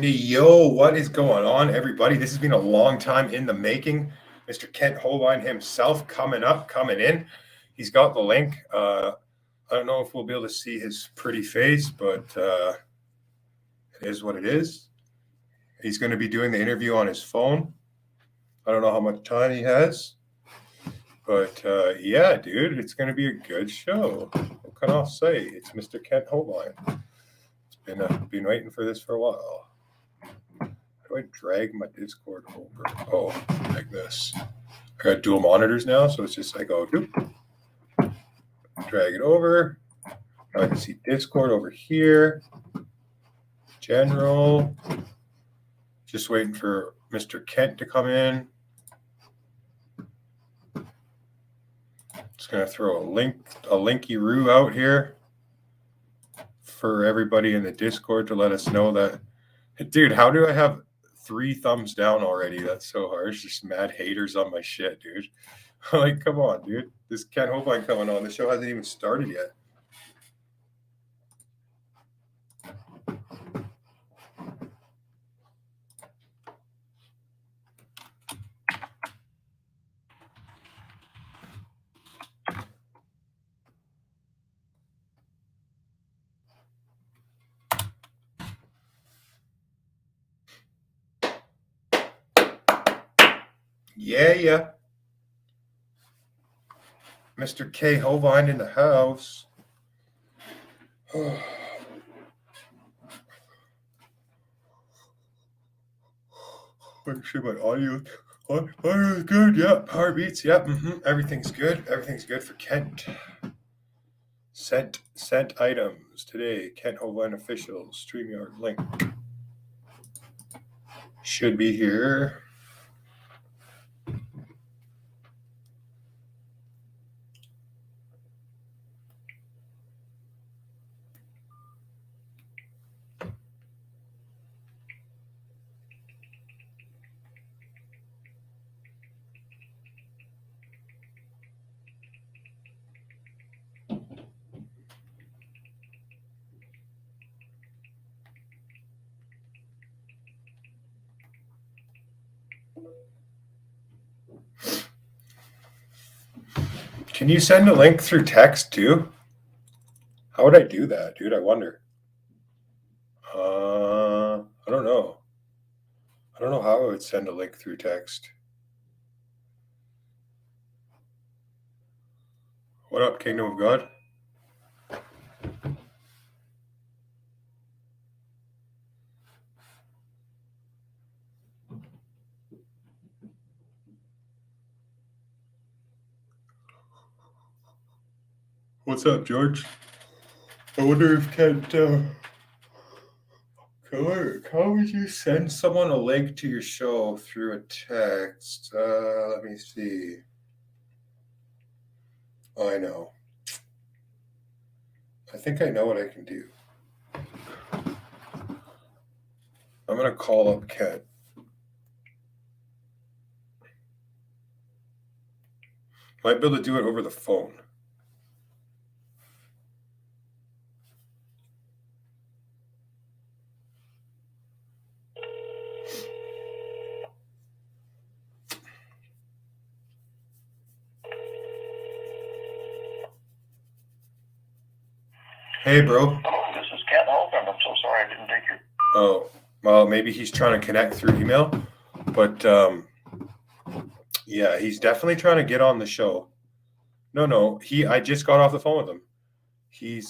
Yo, what is going on, everybody? This has been a long time in the making. Mr. Kent Hovind himself coming in. He's got the link. I don't know if we'll be able to see his pretty face, but it is what it is. He's going to be doing the interview on his phone. I don't know how much time he has, but yeah, dude, it's going to be a good show. What can I say? It's Mr. Kent Hovind. It's been waiting for this for a while. How do I drag my Discord over? Oh, like this. I got dual monitors now, so it's just I go drag it over. Now I can see Discord over here. General. Just waiting for Mr. Kent to come in. Just gonna throw a linky-roo out here for everybody in the Discord to let us know that. Dude, how do I have 3 thumbs down already? That's so harsh. Just mad haters on my shit, dude. Like, come on, dude. This Kent Hovind coming on. The show hasn't even started yet. Yeah. Mr. K. Hovind in the house. Make sure my audio is good. Yeah, heartbeats. Yeah, everything's good. Everything's good for Kent. Sent items today. Kent Hovind official StreamYard link should be here. Can you send a link through text too? How would I do that, dude? I wonder. I don't know. I don't know how I would send a link through text. What up, Kingdom of God? What's up, George? I wonder if Kent, how would you send someone a link to your show through a text? Let me see. Oh, I know. I think I know what I can do. I'm going to call up Kent. Might be able to do it over the phone. Hey, bro. Hello, this is Kent Hovind. I'm so sorry I didn't take your... Oh, well, maybe he's trying to connect through email, but yeah, he's definitely trying to get on the show. No, I just got off the phone with him. He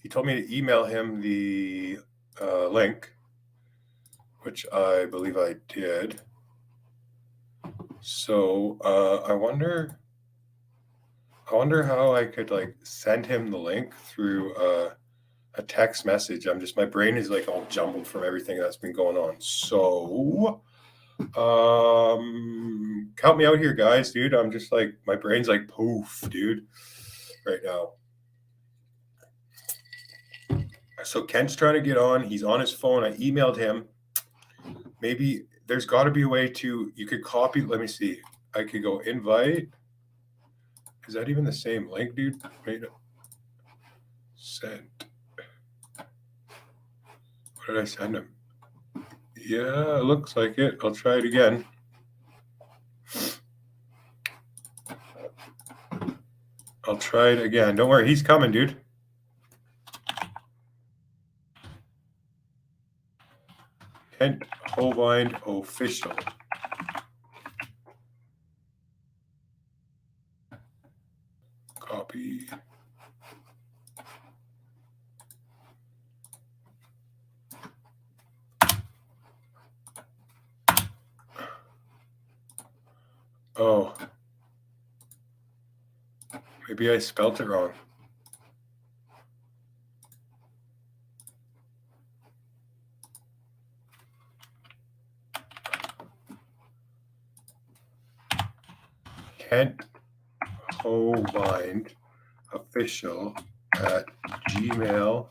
told me to email him the link, which I believe I did. So I wonder how I could like send him the link through a text message. My brain is like all jumbled from everything that's been going on. So help me out here, guys, dude. I'm just like, my brain's like poof, dude, right now. So Kent's trying to get on. He's on his phone. I emailed him. Maybe there's got to be a way you could copy. Let me see. I could go invite. Is that even the same link, dude? Wait, sent. What did I send him? Yeah, it looks like it. I'll try it again. I'll try it again. Don't worry, he's coming, dude. Kent Hovind official. Copy. Oh. Maybe I spelt it wrong. Kent Hovind official at gmail.com.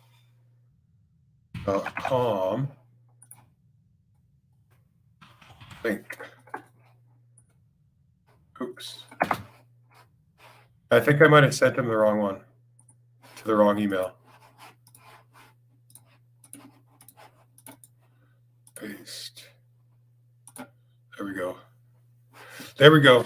Link. Oops. I think I might have sent him the wrong one to the wrong email. Paste. There we go. There we go.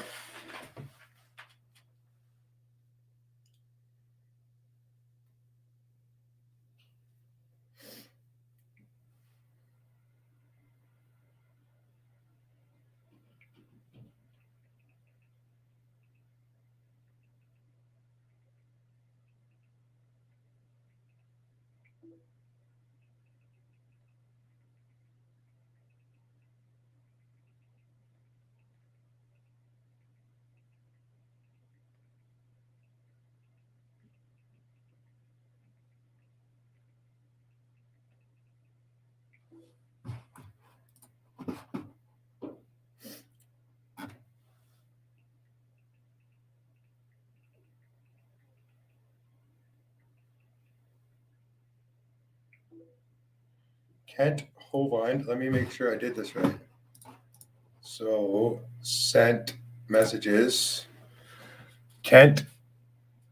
Kent Hovind. Let me make sure I did this right. So sent messages. Kent,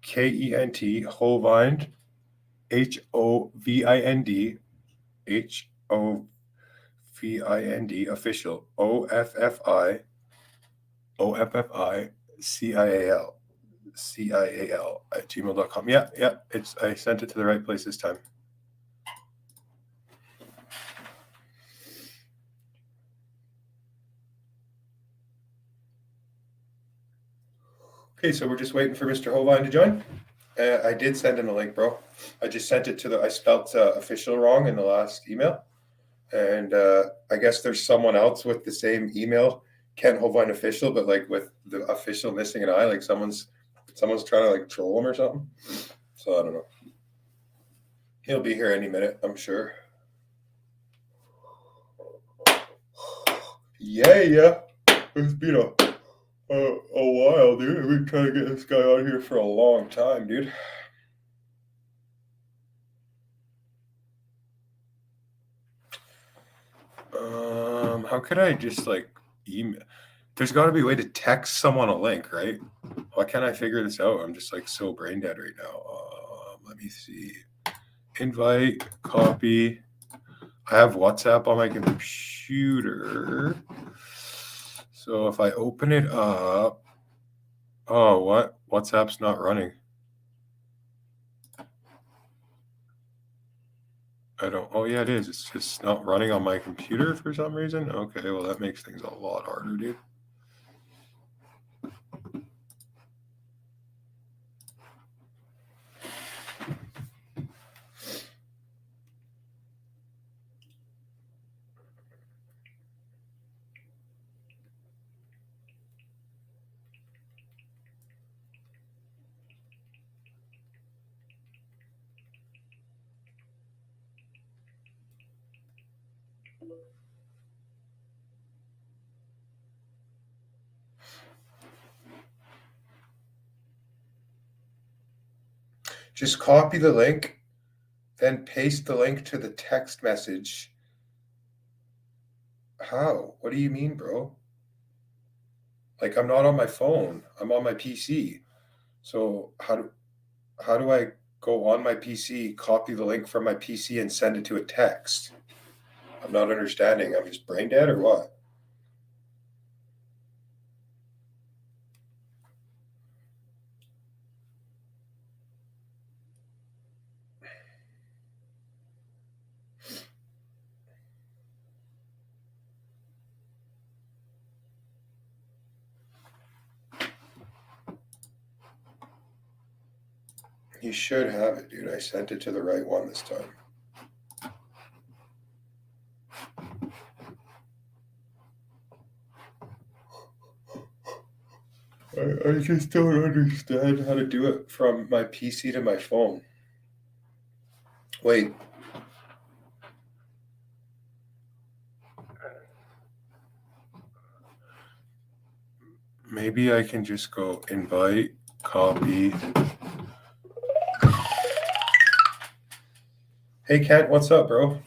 K-E-N-T, Hovind, H-O-V-I-N-D, H-O-V-I-N-D, official, O-F-F-I, O-F-F-I-C-I-A-L, C-I-A-L at gmail.com. Yeah, I sent it to the right place this time. Okay, so we're just waiting for Mr. Hovind to join. I did send him a link, bro. I just sent it to I spelt official wrong in the last email. And I guess there's someone else with the same email, Kent Hovind official, but like with the official missing an I, like someone's trying to like troll him or something. So I don't know. He'll be here any minute, I'm sure. Yeah. It's been a while, dude. I've been trying to get this guy out here for a long time, dude. How could I just like email? There's got to be a way to text someone a link, right? Why can't I figure this out? I'm just like so brain dead right now. Let me see. Invite, copy. I have WhatsApp on my computer. So if I open it up, oh, what? WhatsApp's not running. Oh yeah, it is. It's just not running on my computer for some reason. Okay, well that makes things a lot harder, dude. Just copy the link, then paste the link to the text message. How? What do you mean, bro? Like I'm not on my phone. I'm on my PC. So how do I go on my PC, copy the link from my PC and send it to a text? I'm not understanding. I'm just brain dead or what? You should have it, dude. I sent it to the right one this time. I just don't understand how to do it from my PC to my phone. Wait. Maybe I can just go invite, copy. Hey, Kent, what's up, bro? Hey,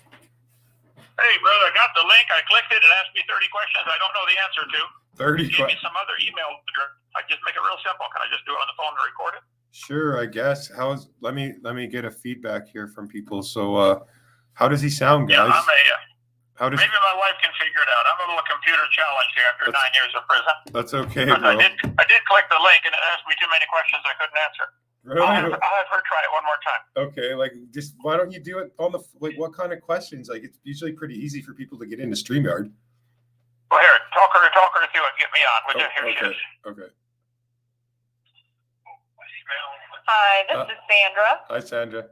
brother, I got the link. I clicked it. It asked me 30 questions I don't know the answer to. 30 Give me some other email address. I just make it real simple. Can I just do it on the phone and record it? Sure, I guess. Let me get a feedback here from people. So, how does he sound, guys? Yeah, maybe my wife can figure it out. I'm a little computer challenged here after 9 years of prison. That's okay, bro. I did click the link and it asked me too many questions I couldn't answer. Really? I'll have her try it one more time. Okay, like just why don't you do it on the what kind of questions? Like it's usually pretty easy for people to get into StreamYard. Well, here, talk her through it. Get me on. Would you? Here she is. Okay. Hi, this is Sandra. Hi, Sandra.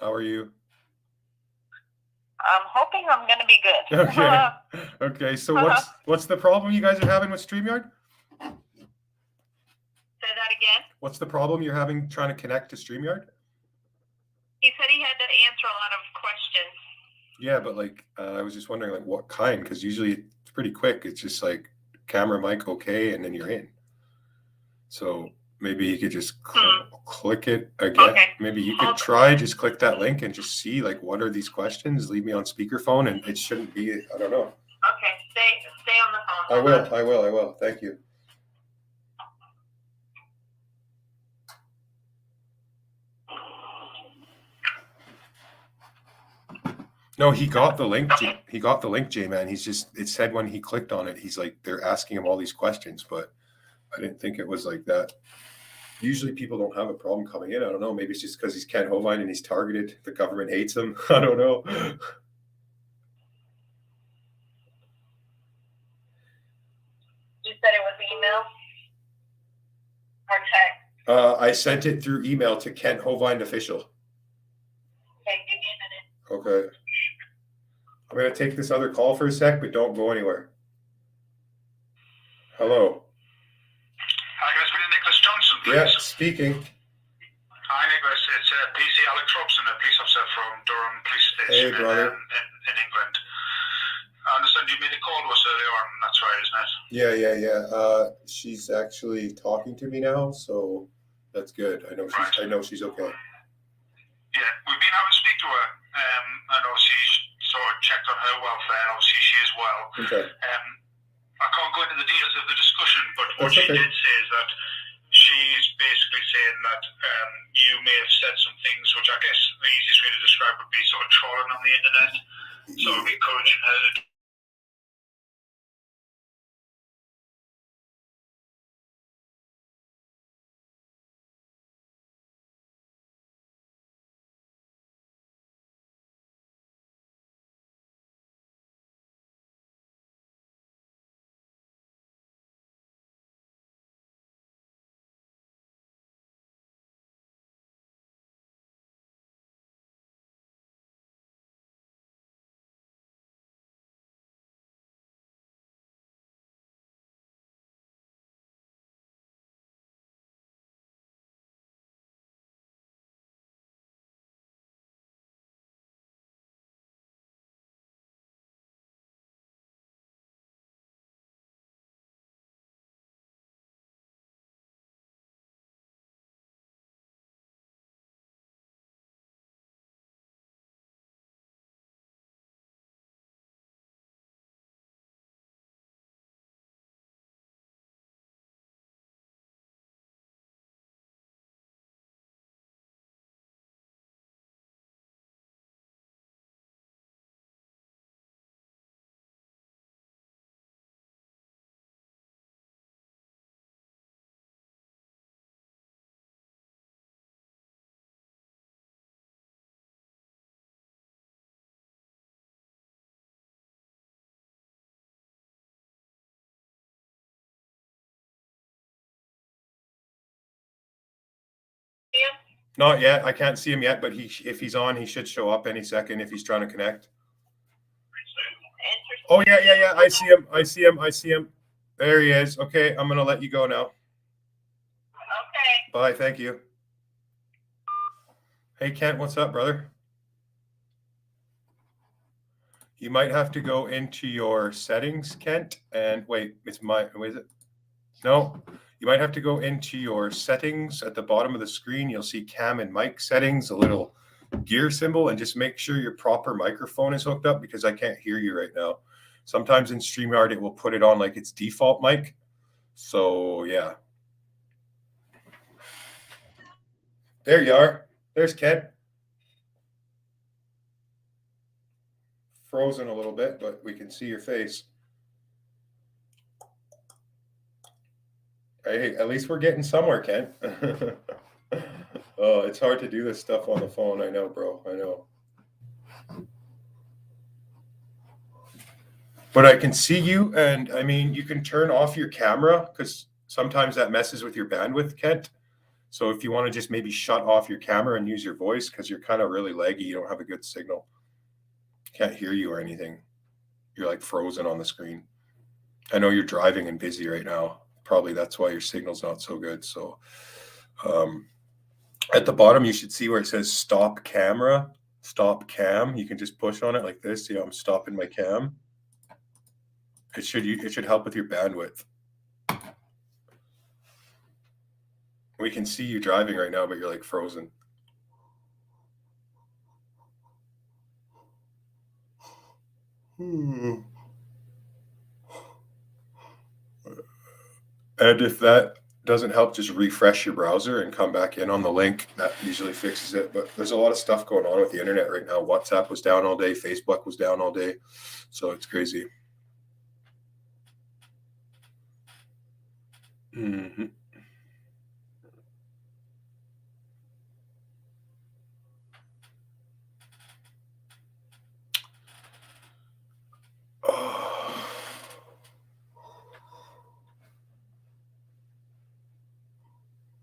How are you? I'm hoping I'm going to be good. Okay. Okay. So what's the problem you guys are having with StreamYard? Say that again. What's the problem you're having trying to connect to StreamYard? He said he had to answer a lot of questions. Yeah, but like I was just wondering like what kind, because usually it's pretty quick. It's just like camera, mic, okay, and then you're in. So maybe you could just click it again. Okay. Maybe you could just click that link and just see like what are these questions. Leave me on speakerphone, and it shouldn't be. I don't know. Okay, stay on the phone. I will. Thank you. No, he got the link. He got the link, J-Man. It said when he clicked on it, he's like, they're asking him all these questions, but I didn't think it was like that. Usually people don't have a problem coming in. I don't know. Maybe it's just because he's Kent Hovind and he's targeted. The government hates him. I don't know. You said it was email or text? I sent it through email to Kent Hovind official. Okay, give me a minute. Okay. I'm going to take this other call for a sec, but don't go anywhere. Hello. Hi, can I speak to Nicholas Johnson, please? Yeah, speaking. Hi, Nicholas. It's PC Alex Robson, a police officer from Durham Police Station in England. I understand you made a call to us earlier on. That's right, isn't it? Yeah. She's actually talking to me now, so that's good. I know she's okay. Yeah, we've been able to speak to her. I know she's sort of checked on her welfare, and obviously she is well. Okay. I can't go into the details of the discussion, but what she did say is that she's basically saying that you may have said some things which I guess the easiest way to describe would be sort of trolling on the internet. So I'm encouraging her to Not yet. I can't see him yet, but if he's on, he should show up any second if he's trying to connect. Oh, yeah. I see him. There he is. Okay, I'm going to let you go now. Okay. Bye. Thank you. Hey, Kent, what's up, brother? You might have to go into your settings, Kent, and wait, is it? No, you might have to go into your settings at the bottom of the screen. You'll see cam and mic settings, a little gear symbol, and just make sure your proper microphone is hooked up because I can't hear you right now. Sometimes in StreamYard, it will put it on like its default mic. So yeah. There you are. There's Kent. Frozen a little bit, but we can see your face. Hey, at least we're getting somewhere, Kent. Oh, it's hard to do this stuff on the phone. I know, bro. I know. But I can see you, and I mean, you can turn off your camera because sometimes that messes with your bandwidth, Kent. So if you want to just maybe shut off your camera and use your voice because you're kind of really laggy, you don't have a good signal. Can't hear you or anything. You're like frozen on the screen. I know you're driving and busy right now. Probably that's why your signal's not so good. So at the bottom, you should see where it says stop camera, stop cam. You can just push on it like this. I'm stopping my cam. It should help with your bandwidth. We can see you driving right now, but you're like frozen. And if that doesn't help, just refresh your browser and come back in on the link. That usually fixes it. But there's a lot of stuff going on with the internet right now. WhatsApp was down all day. Facebook was down all day. So it's crazy. Mm-hmm.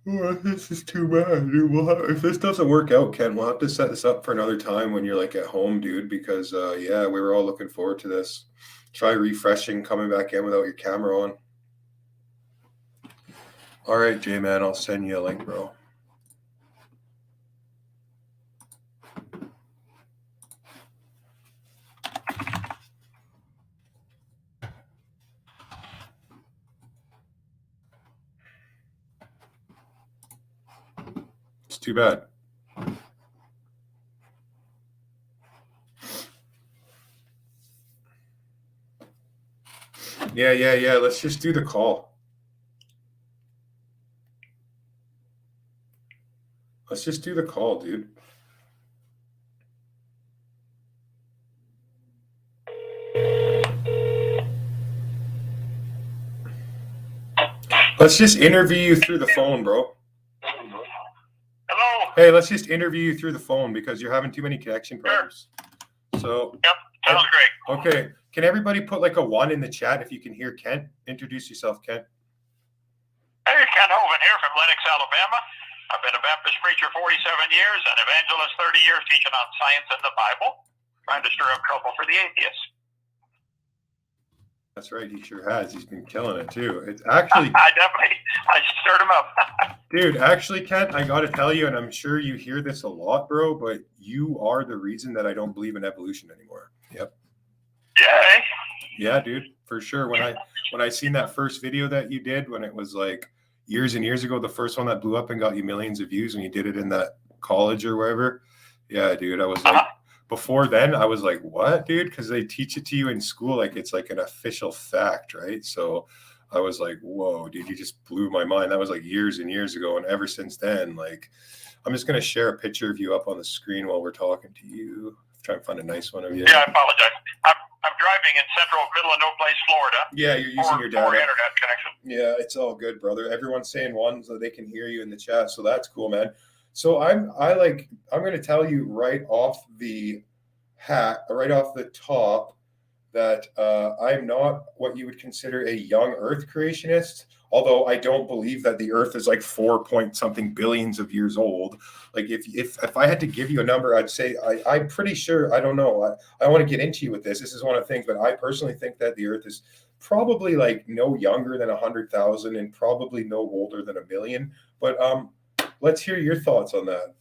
Oh, this is too bad, dude. If this doesn't work out, Ken, we'll have to set this up for another time when you're like at home, dude, because yeah, we were all looking forward to this. Try refreshing, coming back in without your camera on. All right, J-Man, I'll send you a link, bro. It's too bad. Yeah. Let's just do the call. Let's just do the call, dude. Let's just interview you through the phone, bro. Hello. Hey, let's just interview you through the phone because you're having too many connection problems. So. Yep, sounds great. Okay. Can everybody put like a 1 in the chat if you can hear Kent? Introduce yourself, Kent. Hey, Ken Hovind here from Lenox, Alabama. I've been a Baptist preacher 47 years and evangelist 30 years teaching on science and the Bible, trying to stir up trouble for the atheists. That's right. He sure has. He's been killing it too. It's actually. I stirred him up. Dude, actually, Kent, I got to tell you, and I'm sure you hear this a lot, bro, but you are the reason that I don't believe in evolution anymore. Yep. Yeah. Yeah, dude, for sure. When I seen that first video that you did, when it was like years and years ago, the first one that blew up and got you millions of views, when you did it in that college or wherever. Yeah, dude, I was like, before then, I was like, what, dude? Because they teach it to you in school like it's like an official fact, right? So I was like, whoa, dude, you just blew my mind. That was like years and years ago. And ever since then, like, I'm just going to share a picture of you up on the screen while we're talking to you. Try and find a nice one of you. Yeah, I apologize. I'm driving in middle of no place, Florida. Yeah, you're using your data. For internet connection. Yeah, it's all good, brother. Everyone's saying 1 so they can hear you in the chat. So that's cool, man. So I'm going to tell you right off the top that I'm not what you would consider a young Earth creationist. Although I don't believe that the Earth is like 4 point something billions of years old. Like if I had to give you a number, I'd say I'm pretty sure. I don't know. I want to get into you with this. This is one of the things, but I personally think that the Earth is probably like no younger than 100,000 and probably no older than 1 million. But let's hear your thoughts on that.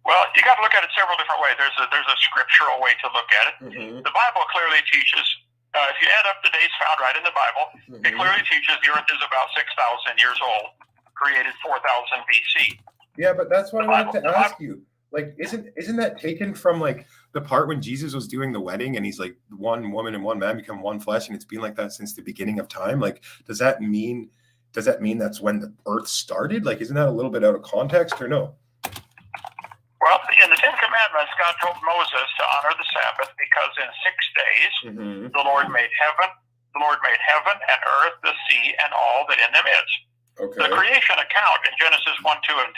Well, you got to look at it several different ways. There's a scriptural way to look at it. Mm-hmm. The Bible clearly teaches. If you add up the dates found right in the Bible, it clearly teaches the Earth is about 6,000 years old, created 4,000 BC. Yeah, but that's what I wanted to ask you. Like, isn't that taken from like the part when Jesus was doing the wedding and he's like, one woman and one man become one flesh, and it's been like that since the beginning of time? Like, does that mean that's when the Earth started? Like, isn't that a little bit out of context or no? Well, in the Ten Commandments, God told Moses to honor the Sabbath because in 6 days the Lord made heaven. The Lord made heaven and earth, the sea, and all that in them is. Okay. The creation account in Genesis 1, 2, and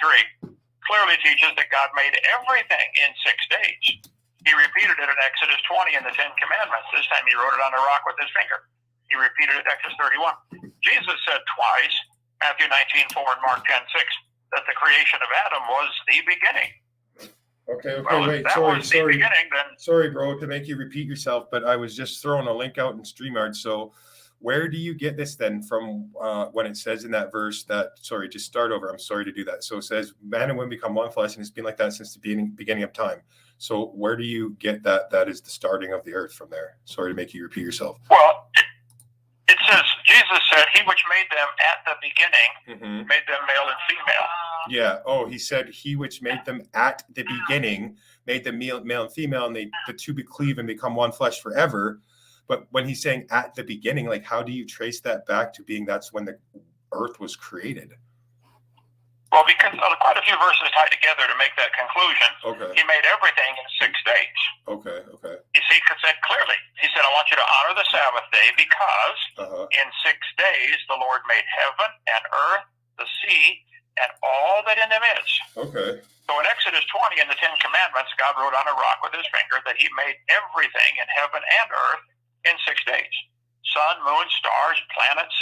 3 clearly teaches that God made everything in 6 days. He repeated it in Exodus 20 in the Ten Commandments. This time he wrote it on a rock with his finger. He repeated it in Exodus 31. Jesus said twice, Matthew 19, 4 and Mark 10, 6, that the creation of Adam was the beginning. Okay, well, wait, sorry, bro, to make you repeat yourself, but I was just throwing a link out in StreamYard. So where do you get this then from when it says in that verse that, sorry, just start over. I'm sorry to do that. So it says man and woman become one flesh, and it's been like that since the beginning of time. So where do you get that is the starting of the Earth from there? Sorry to make you repeat yourself. Well, it says, Jesus said, he which made them at the beginning made them male and female. Yeah. Oh, he said he which made them at the beginning made them male and female, and the two cleave and become one flesh forever. But when he's saying at the beginning, like, how do you trace that back to being that's when the Earth was created? Well, because quite a few verses tie together to make that conclusion. Okay. He made everything in 6 days. Okay. You see, he said clearly, he said, I want you to honor the Sabbath day because in 6 days the Lord made heaven and earth, the sea, and all that in them is. Okay. So in Exodus 20 in the Ten Commandments, God wrote on a rock with his finger that he made everything in heaven and earth in 6 days. Sun, moon, stars, planets,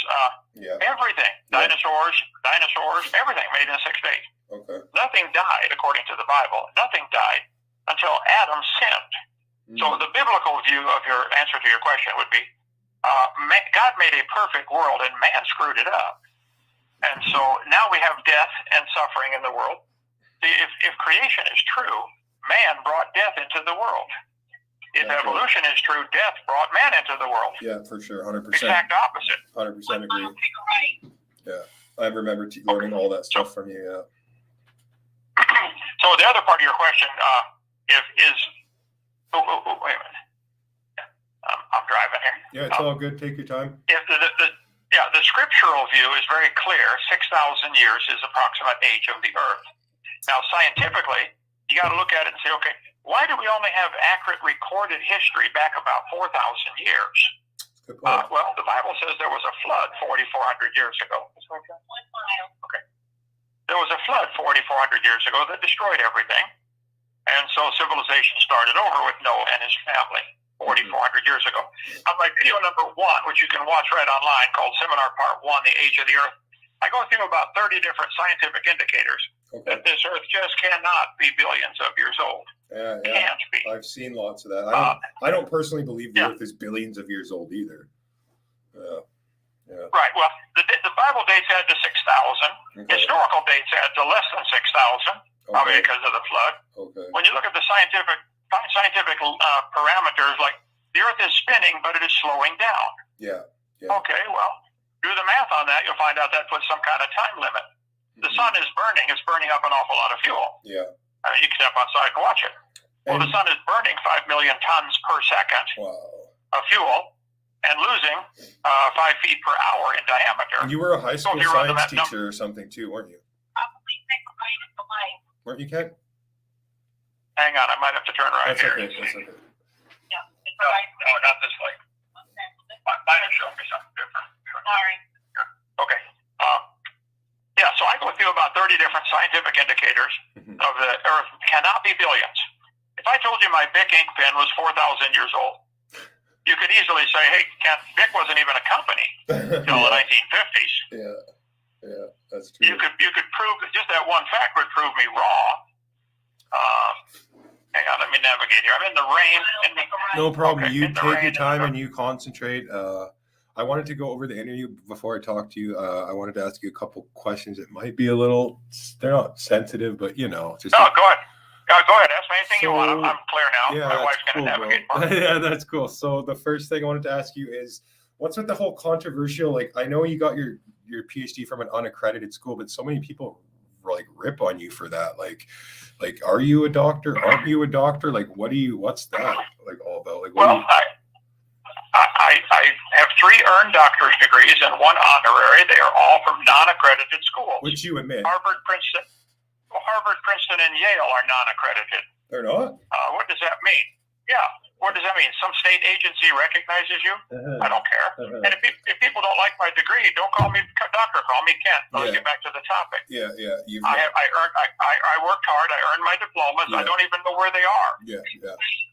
everything. Yeah. Dinosaurs, everything made in 6 days. Okay. Nothing died, according to the Bible. Nothing died until Adam sinned. So the biblical view of your answer to your question would be, God made a perfect world and man screwed it up. And so now we have death and suffering in the world. If creation is true, man brought death into the world. If evolution is true, death brought man into the world. Yeah, for sure, 100%. Exact opposite. 100% agree. Yeah, I remember learning all that stuff from you. Yeah. So the other part of your question wait a minute. I'm driving here. Yeah, it's all good. Take your time. If the scriptural view is very clear. 6,000 years is approximate age of the Earth. Now, scientifically, you got to look at it and say, okay, why do we only have accurate recorded history back about 4,000 years? Well, the Bible says there was a flood 4,400 years ago. Okay. There was a flood 4,400 years ago that destroyed everything. And so civilization started over with Noah and his family 4,400 years ago. On my video number 1, which you can watch right online, called Seminar Part 1, The Age of the Earth, I go through about 30 different scientific indicators that this Earth just cannot be billions of years old. Yeah. Can't be. I've seen lots of that. I don't personally believe the Earth is billions of years old either. Yeah. Right. Well, the Bible dates add to 6,000. Okay. Historical dates add to less than 6,000, probably because of the flood. Okay. When you look at the scientific parameters, like the Earth is spinning, but it is slowing down. Yeah. Okay. Well, do the math on that. You'll find out that puts some kind of time limit. The sun is burning. It's burning up an awful lot of fuel. Yeah. You can step outside and watch it. Well, the sun is burning 5 million tons per second of fuel and losing 5 feet per hour in diameter. And you were a high school science teacher or something too, weren't you? Weren't you, Ken? Hang on, I might have to turn right here. That's okay. Yeah. No, not this way. Mine will show me something different. Sorry. Okay. So I go through about 30 different scientific indicators of the Earth cannot be billions. If I told you my Bic ink pen was 4,000 years old, you could easily say, hey, Vic wasn't even a company until the 1950s. Yeah, that's true. You could prove that just that one fact would prove me wrong. Hang on, let me navigate here. I'm in the rain. No problem. Okay, You take your time and you concentrate. I wanted to go over the interview before I talk to you. I wanted to ask you a couple questions. It might be a little, they're not sensitive, but you know. Just go ahead. Go ahead. Ask me anything you want. I'm clear now. Yeah, my wife's going to navigate for me. Yeah, that's cool. So the first thing I wanted to ask you is, what's with the whole controversial, like, I know you got your PhD from an unaccredited school, but so many people like rip on you for that. Like, are you a doctor? Aren't you a doctor? Like, what's that like all about? Like, well, I have 3 earned doctorate degrees and 1 honorary. They are all from non-accredited schools. Which you admit. Harvard, Princeton, and Yale are non-accredited. They're not? What does that mean? Yeah. What does that mean? Some state agency recognizes you? I don't care. And if people don't like my degree, don't call me doctor. Call me Kent. Let's get back to the topic. Yeah. I worked hard. I earned my diplomas. I don't even know where they are.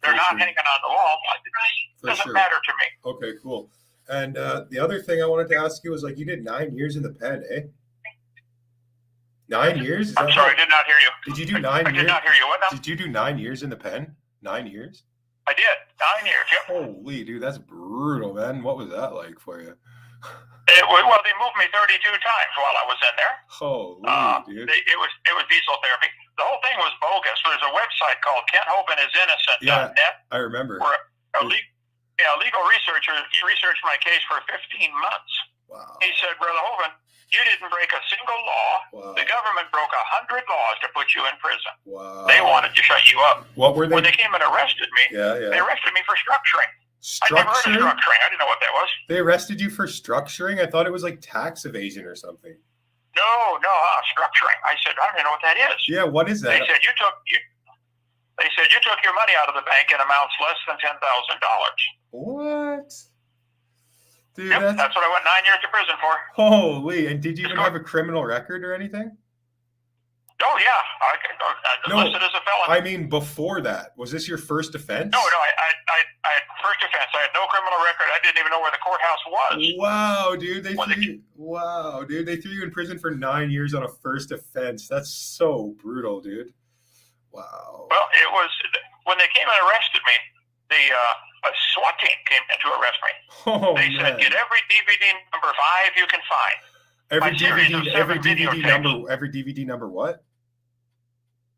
They're not hanging on the wall. It doesn't matter to me. Okay, cool. And the other thing I wanted to ask you was, like, you did 9 years in the pen, eh? 9 years? I'm sorry, I did not hear you. Did you do 9 years? I did not hear you. What now? Did you do 9 years in the pen? 9 years? I did. 9 years, yep. Holy, dude, that's brutal, man. What was that like for you? Well, they moved me 32 times while I was in there. Holy, dude. It was diesel therapy. The whole thing was bogus. There's a website called KentHovind.net. I remember. Where a legal researcher researched my case for 15 months. Wow. He said, Brother Hovind, you didn't break a single law. Wow. The government broke 100 laws to put you in prison. Wow. They wanted to shut you up. What were they? When they came and arrested me, they arrested me for structuring. I never heard of structuring. I didn't know what that was. They arrested you for structuring? I thought it was like tax evasion or something. No, structuring. I said, I don't even know what that is. Yeah, what is that? They said you took your money out of the bank in amounts less than $10,000. What? Dude, yep, that's what I went 9 years to prison for. Holy! And did you even have a criminal record or anything? Oh yeah, I listed as a felon. I mean, before that, was this your first offense? No, I had first offense. I had no criminal record. I didn't even know where the courthouse was. Wow, dude! They threw you in prison for 9 years on a first offense. That's so brutal, dude. Wow. Well, it was when they came and arrested me. A SWAT team came in to arrest me. They said, get every DVD number 5 you can find. Every DVD number what?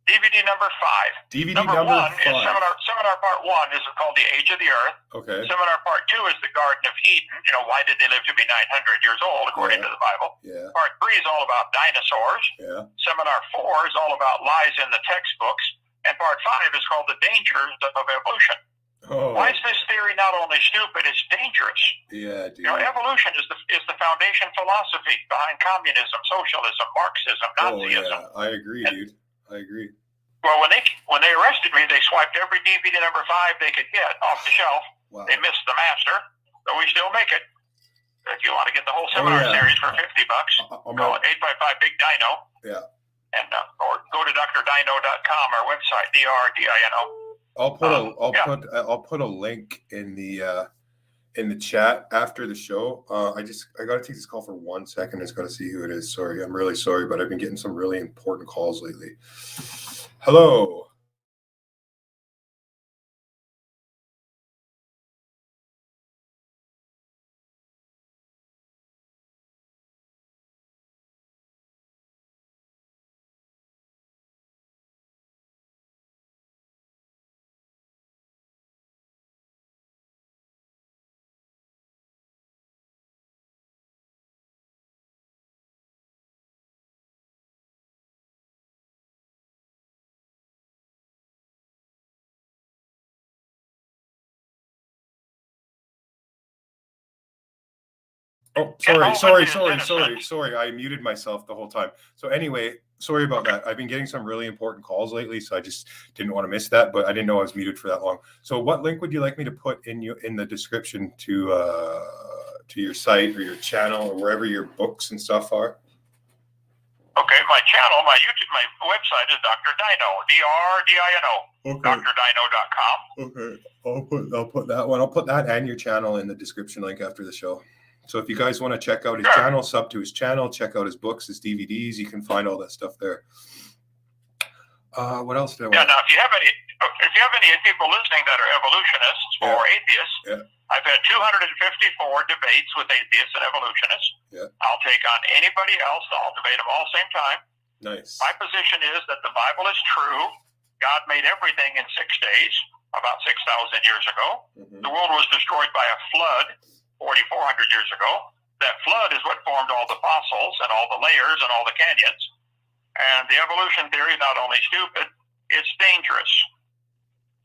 DVD number 5. DVD number 1 5. is seminar part 1 is called The Age of the Earth. Okay. Seminar part 2 is the Garden of Eden. You know, why did they live to be 900 years old, according to the Bible? Yeah. Part 3 is all about dinosaurs. Yeah. Seminar 4 is all about lies in the textbooks. And part 5 is called The Dangers of Evolution. Oh. Why is this theory not only stupid, it's dangerous? Yeah, dude. You know, evolution is the foundation philosophy behind communism, socialism, Marxism, Nazism. Oh, yeah. I agree, dude. I agree. Well, when they arrested me, they swiped every DVD number 5 they could get off the shelf. Wow. They missed the master, but we still make it. If you want to get the whole seminar series for $50, call it 855 Big Dino. Yeah. And or go to drdino.com, our website, DRDINO. I'll put a link in the chat after the show. I gotta take this call for 1 second. I just gotta see who it is. Sorry, I'm really sorry, but I've been getting some really important calls lately. Hello. Oh, sorry. I muted myself the whole time. So anyway, sorry about that. I've been getting some really important calls lately, so I just didn't want to miss that, but I didn't know I was muted for that long. So what link would you like me to put in the description to your site or your channel or wherever your books and stuff are? Okay, my channel, my YouTube, my website is Dr. Dino, D-R-D-I-N-O, Okay. drdino.com. Okay. I'll put that one. I'll put that and your channel in the description link after the show. So if you guys want to check out his channel, sub to his channel, check out his books, his DVDs, you can find all that stuff there. What else did I want? Yeah, now if you have any people listening that are evolutionists or atheists, I've had 254 debates with atheists and evolutionists. Yeah. I'll take on anybody else. I'll debate them all same time. Nice. My position is that the Bible is true. God made everything in 6 days, about 6,000 years ago. Mm-hmm. The world was destroyed by a flood 4,400 years ago. That flood is what formed all the fossils and all the layers and all the canyons. And the evolution theory is not only stupid, it's dangerous.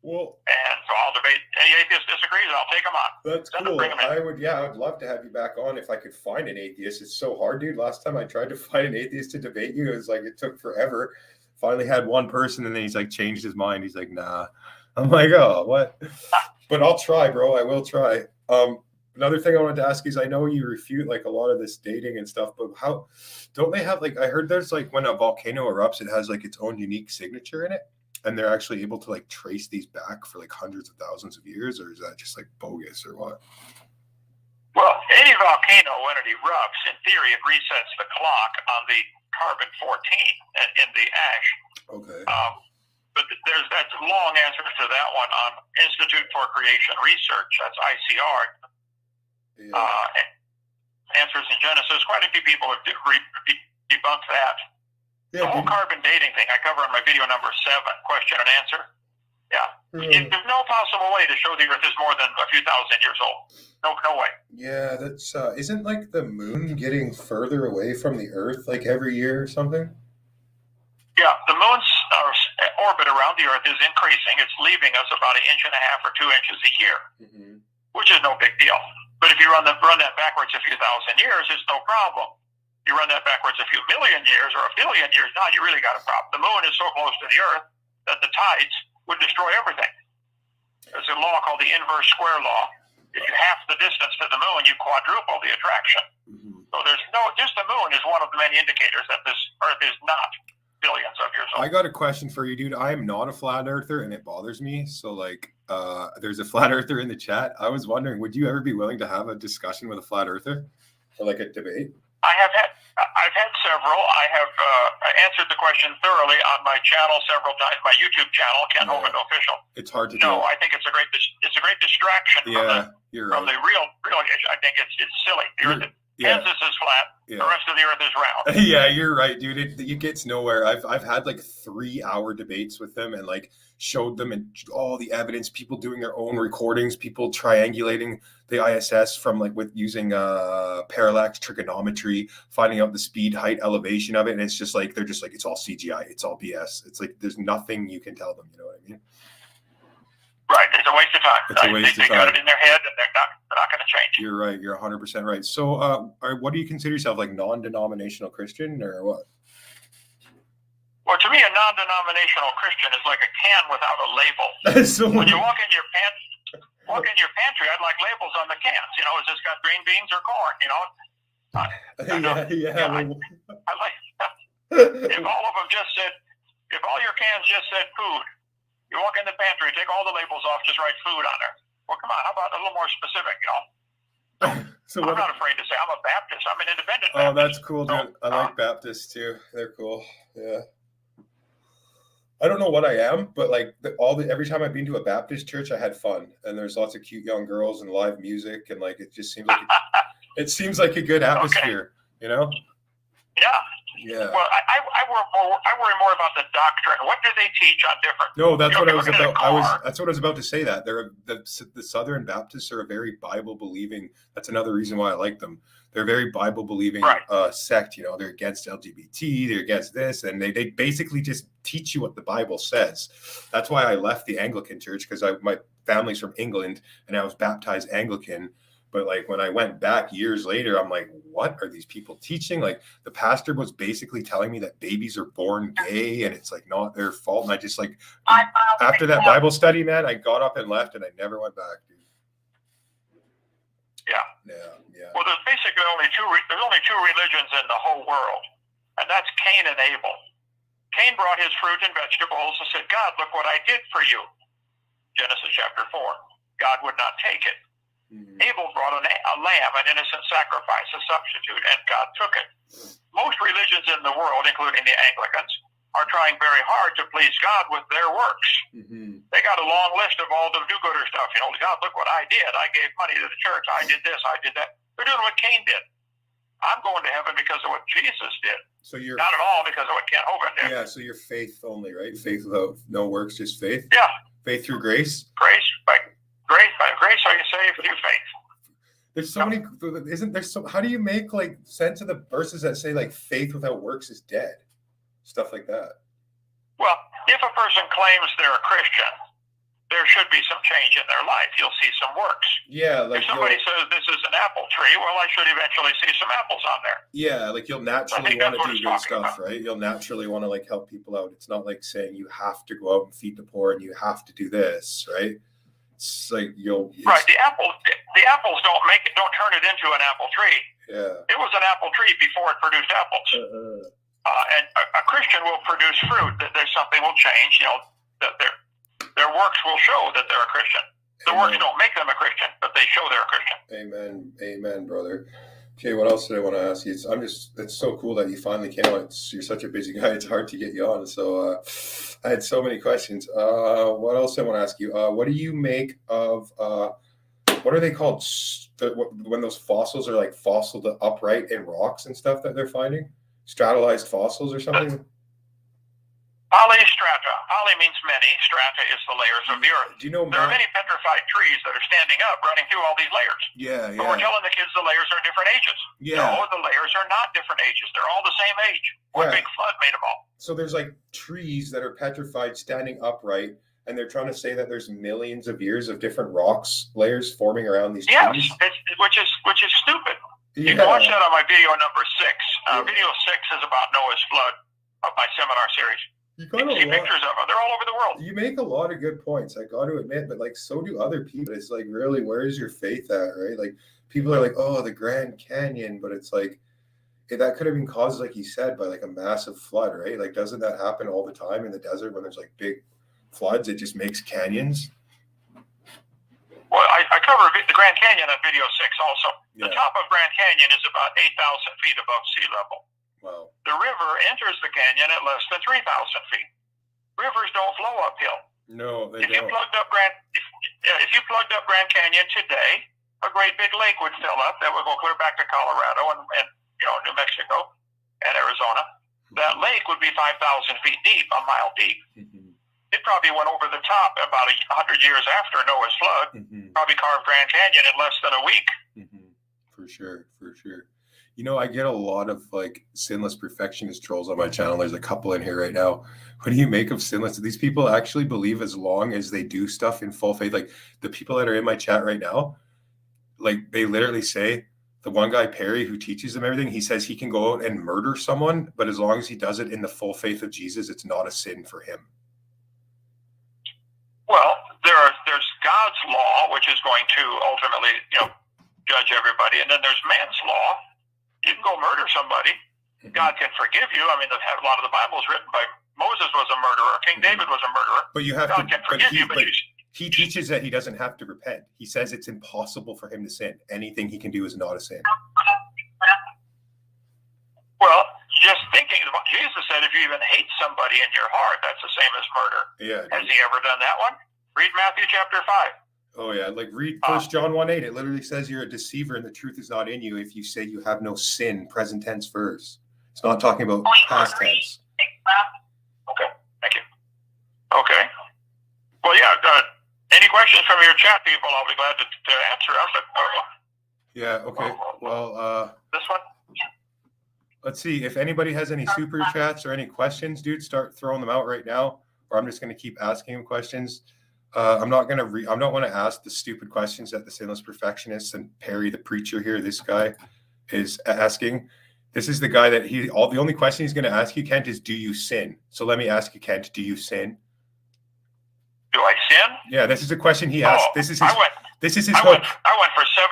Well, and so I'll debate. Any atheist disagrees, I'll take them on. That's cool. I would love to have you back on if I could find an atheist. It's so hard, dude. Last time I tried to find an atheist to debate you, it was like it took forever. Finally had one person, and then he's like changed his mind. He's like, nah. I'm like, oh, what? But I'll try, bro. I will try. Another thing I wanted to ask is, I know you refute like a lot of this dating and stuff, but how don't they have like, I heard there's like when a volcano erupts, it has like its own unique signature in it. And they're actually able to like trace these back for like hundreds of thousands of years, or is that just like bogus or what? Well, any volcano, when it erupts, in theory, it resets the clock on the carbon-14 in the ash. Okay. But that's a long answer to that one on Institute for Creation Research. That's ICR. Yeah. Answers in Genesis. Quite a few people have debunked that. Yeah, the whole carbon dating thing I cover in my video number 7, question and answer. Yeah. There's no possible way to show the Earth is more than a few thousand years old. No way. Yeah, that's isn't like the moon getting further away from the Earth like every year or something? Yeah, the moon's orbit around the Earth is increasing. It's leaving us about 1.5 or 2 inches a year, which is no big deal. But if you run that backwards a few thousand years, it's no problem. You run that backwards a few million years or a billion years, now you really got a problem. The moon is so close to the Earth that the tides would destroy everything. There's a law called the inverse square law. If you half the distance to the moon, you quadruple the attraction. So just the moon is one of the many indicators that this Earth is not billions of years old. I got a question for you, dude. I am not a flat earther, and it bothers me. So, like, there's a flat earther in the chat. I was wondering, would you ever be willing to have a discussion with a flat earther, or like a debate? I've had several. I have answered the question thoroughly on my channel several times. My YouTube channel, Ken Hovind Official. It's hard to do. No, I think it's a great distraction from the real issue. I think it's silly. Kansas is flat. The rest of the Earth is round. Yeah, you're right, dude. It gets nowhere. I've had like 3-hour debates with them and like showed them and all the evidence, people doing their own recordings, people triangulating the ISS from like with using parallax trigonometry, finding out the speed, height, elevation of it. And it's just like, they're just like, it's all CGI. It's all BS. It's like, there's nothing you can tell them. You know what I mean? Right. It's a waste of time. It's a waste of time. They got it in their head and they're not going to change. You're right. You're 100% right. So what do you consider yourself, like non-denominational Christian or what? Well, to me, a non-denominational Christian is like a can without a label. So when you walk in your pantry, I'd like labels on the cans. You know, has this got green beans or corn? You know. I like. If all of them just said, if all your cans just said food, you walk in the pantry, take all the labels off, just write food on there. Well, come on, how about a little more specific? You know. So I'm not afraid to say I'm a Baptist. I'm an independent Baptist. Oh, that's cool, dude. I like Baptists too. They're cool. Yeah. I don't know what I am, but like every time I've been to a Baptist church, I had fun, and there's lots of cute young girls and live music, and like it just seems like it seems like a good atmosphere, you know? Yeah. Yeah. Well, I worry more about the doctrine. What do they teach on different? No, that's what I was about. That's what I was about to say. That the Southern Baptists are a very Bible believing. That's another reason why I like them. They're a very Bible believing sect. You know, they're against LGBT. They're against this, and they basically just teach you what the Bible says. That's why I left the Anglican church, because my family's from England, and I was baptized Anglican. But like when I went back years later, I'm like, what are these people teaching? Like the pastor was basically telling me that babies are born gay and it's like not their fault. And I just like, after that Bible study, man, I got up and left and I never went back, dude. Yeah. Well, there's basically only two religions in the whole world. and that's Cain and Abel. Cain brought his fruit and vegetables and said, God, look what I did for you. Genesis chapter 4. God would not take it. Abel brought a lamb, an innocent sacrifice, a substitute, and God took it. Most religions in the world, including the Anglicans, are trying very hard to please God with their works. They got a long list of all the do-gooder stuff. You know, God, look what I did. I gave money to the church. I did this. I did that. They're doing what Cain did. I'm going to heaven because of what Jesus did. So you're not at all because of what Kent Hovind did. Yeah, so you're faith only, right? Faith without no works, just faith? Yeah. Faith through grace? Grace, by grace are you saved through faith. There's so many, isn't there so, how do you make like sense of the verses that say like faith without works is dead? Stuff like that. Well, if a person claims they're a Christian, there should be some change in their life. You'll see some works. Yeah, like if somebody says this is an apple tree, well, I should eventually see some apples on there. Yeah, like you'll naturally want to do good stuff, right? You'll naturally want to like help people out. It's not like saying you have to go out and feed the poor and you have to do this, right? It's like right. The apples don't turn it into an apple tree. Yeah, it was an apple tree before it produced apples. And a Christian will produce fruit. That there's something will change. You know, that their works will show that they're a Christian. The works don't make them a Christian, but they show they're a Christian. Amen. Amen, brother. Okay, what else did I want to ask you? It's so cool that you finally came on. You're such a busy guy. It's hard to get you on. So I had so many questions. What else I want to ask you? What do you make of, what are they called? When those fossils are like fossiled upright in rocks and stuff that they're finding? Stratalized fossils or something? Polystrata. Poly means many. Strata is the layers of the earth. Do you know there are many petrified trees that are standing up, running through all these layers. Yeah. But we're telling the kids the layers are different ages. Yeah. No, the layers are not different ages. They're all the same age. One big flood made them all. So there's like trees that are petrified, standing upright, and they're trying to say that there's millions of years of different rocks layers forming around these trees. Yes, which is stupid. Yeah. You can watch that on my video number 6. Video 6 is about Noah's flood of my seminar series. You can see pictures of them. They're all over the world. You make a lot of good points, I got to admit, but like so do other people. It's like, really, where's your faith at, right? Like people are like, oh, the Grand Canyon, but it's like that could have been caused, like you said, by like a massive flood, right? Like doesn't that happen all the time in the desert when there's like big floods? It just makes canyons. Well, I cover the Grand Canyon on video 6 also. Yeah. The top of Grand Canyon is about 8,000 feet above sea level. Wow. The river enters the canyon at less than 3,000 feet. Rivers don't flow uphill. No, they don't. If you plugged up Grand Canyon today, a great big lake would fill up that would go clear back to Colorado and New Mexico and Arizona. That lake would be 5,000 feet deep, a mile deep. It probably went over the top about 100 years after Noah's flood. Probably carved Grand Canyon in less than a week. For sure. You know, I get a lot of like sinless perfectionist trolls on my channel. There's a couple in here right now. What do you make of sinless? Do these people actually believe as long as they do stuff in full faith? Like the people that are in my chat right now, like they literally say, the one guy, Perry, who teaches them everything, he says he can go out and murder someone, but as long as he does it in the full faith of Jesus, it's not a sin for him. Well, there's God's law, which is going to ultimately, judge everybody, and then there's man's law. You can go murder somebody. God can forgive you. I mean, a lot of the Bible is written by Moses was a murderer. King David was a murderer. But you have God can forgive you, but he teaches that he doesn't have to repent. He says it's impossible for him to sin. Anything he can do is not a sin. Well, just thinking about Jesus said, if you even hate somebody in your heart, that's the same as murder. Yeah. Has he ever done that one? Read Matthew chapter 5. Oh yeah, like read 1 John 1:8. It literally says you're a deceiver and the truth is not in you if you say you have no sin. Present tense verse. It's not talking about past tense. Okay, thank you. Okay. Well, yeah. Any questions from your chat people? I'll be glad to answer them. But, yeah. Okay. Well, this one. Let's see if anybody has any super chats or any questions, dude. Start throwing them out right now, or I'm just going to keep asking them questions. I'm not going to I'm not going to ask the stupid questions that the sinless perfectionist and Perry, the preacher here, this guy is asking. This is the guy that the only question he's going to ask you, Kent, is do you sin? So let me ask you, Kent, do you sin? Do I sin? Yeah, this is a question he asked. This is his hook. I went for 7.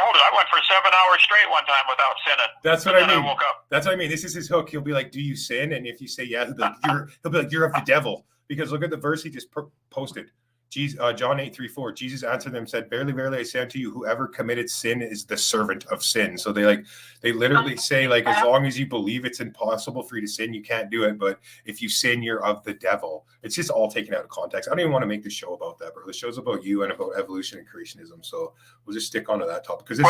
Hold it. I went for 7 hours straight one time without sinning. That's what I mean. I woke up. That's what I mean. This is his hook. He'll be like, "Do you sin?" And if you say yeah, he'll be like, "You're of the devil." Because look at the verse he just posted. Jesus, John 8:34. Jesus answered them, said, "Verily, verily, I say unto you, whoever committed sin is the servant of sin." So they literally say, like, as long as you believe it's impossible for you to sin, you can't do it. But if you sin, you're of the devil. It's just all taken out of context. I don't even want to make the show about that, bro. The show's about you and about evolution and creationism. So we'll just stick onto that topic because this